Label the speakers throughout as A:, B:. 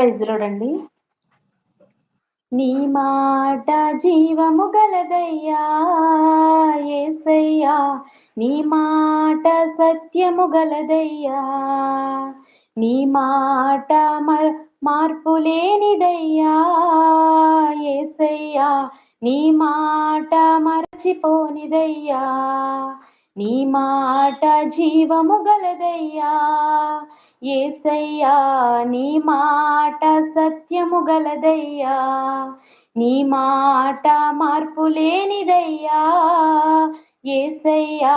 A: Praise lord అండి. నీ మాట జీవము గలదయ్యా యేసయ్యా, నీ మాట సత్యము గలదయ్యా, నీ మాట మార్పు లేనిదయ్యా యేసయ్యా, నీ మాట మరచిపోనిదయ్యా, నీ మాట జీవము గలదయ్యా యేసయ్యా, నీ మాట సత్యము గలదయ్యా, నీ మాట మార్పు లేనిదయ్యా యేసయ్యా,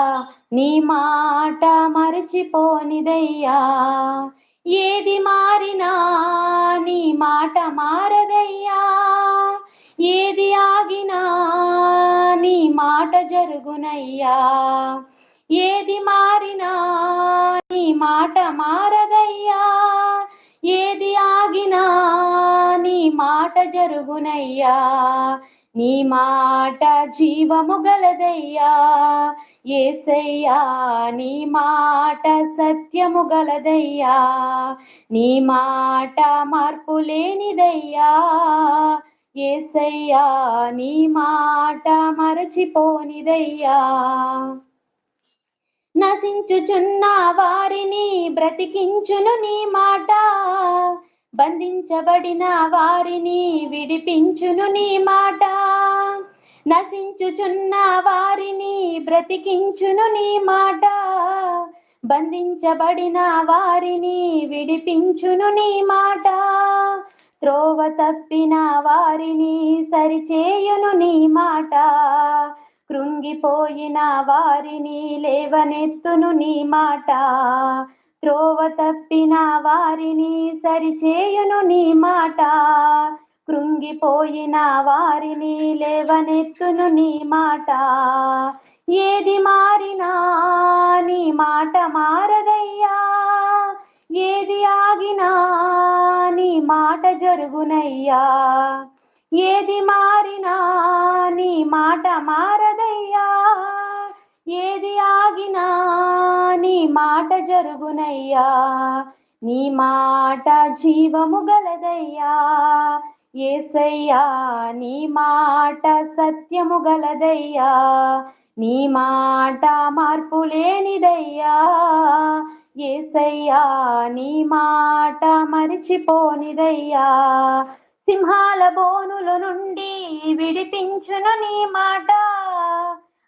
A: నీ మాట మరచిపోనిదయ్యా. ఏది మారినా నీ మాట మారదయ్యా, ఏది ఆగినా నీ మాట జరుగునయ్యా, ఏది మారినా నీ మాట మారదయ్యా, ఏది ఆగినా నీ మాట జరుగునయ్యా, నీ మాట జీవము గలదయ్యా యేసయ్యా, నీ మాట సత్యము గలదయ్యా, నీ మాట మార్పు లేనిదయ్యా యేసయ్యా, నీ మాట మరచిపోనిదయ్యా. నశించుచున్న వారిని బ్రతికించును నీ మాట, బంధించబడిన వారిని విడిపించును నీ మాట, నశించుచున్న వారిని బ్రతికించును నీ మాట, బంధించబడిన వారిని విడిపించును నీ మాట, త్రోవ తప్పిన వారిని సరిచేయును నీ మాట, కృంగిపోయిన వారిని లేవనెత్తును నీ మాట, త్రోవ తప్పిన వారిని సరిచేయును నీ మాట, కృంగిపోయిన వారిని లేవనెత్తును నీ మాట. ఏది మారినా నీ మాట మారదయ్యా, ఏది ఆగినా నీ మాట జరుగునయ్యా, ఏది మారినా నీ మాట మారదయ్యా, ఏది ఆగినా నీ మాట జరుగునయ్యా, నీ మాట జీవము గలదయ్యా యేసయ్యా, నీ మాట సత్యము గలదయ్యా, నీ మాట మార్పు లేనిదయ్యా యేసయ్యా, నీ మాట మరిచిపోనిదయ్యా. సింహాల బోనుల నుండి విడిపించును నీ మాట,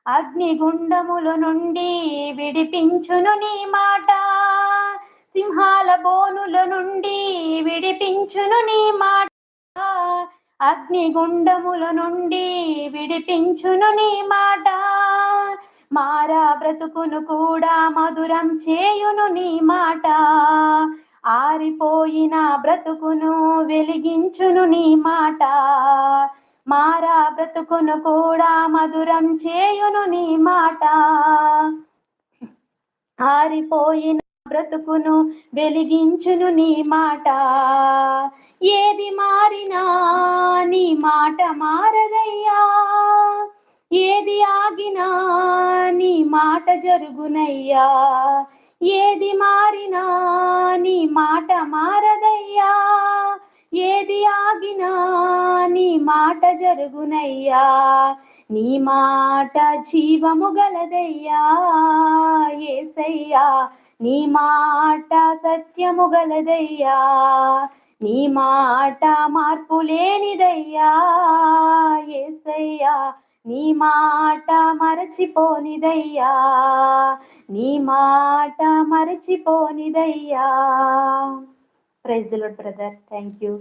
A: అగ్నిగుండముల నుండి విడిపించును నీ మాట, సింహాల బోనుల నుండి విడిపించును నీ మాట, అగ్నిగుండముల నుండి విడిపించును నీ మాట, మారా బ్రతుకును కూడా మధురం చేయును నీ మాట, ఆరిపోయిన బ్రతుకును వెలిగించును నీ మాట, మారా బ్రతుకును కూడా మధురం చేయును నీ మాట, ఆరిపోయిన బ్రతుకును వెలిగించును నీ మాట. ఏది మారినా నీ మాట మారదయ్యా, ఏది ఆగినా నీ మాట జరుగునయ్యా, ఏది మారినా నీ మాట మారదయ్యా, ఏది ఆగినా నీ మాట జరుగునయ్యా, నీ మాట జీవము గలదయ్యా యేసయ్యా, నీ మాట సత్యము గలదయ్యా, నీ మాట మార్పు లేనిదయ్యా యేసయ్యా, నీ మాట మరచిపోనిదయ్యా, నీ మాట మరచిపోనిదయ్యా. Praise the Lord brother. Thank you.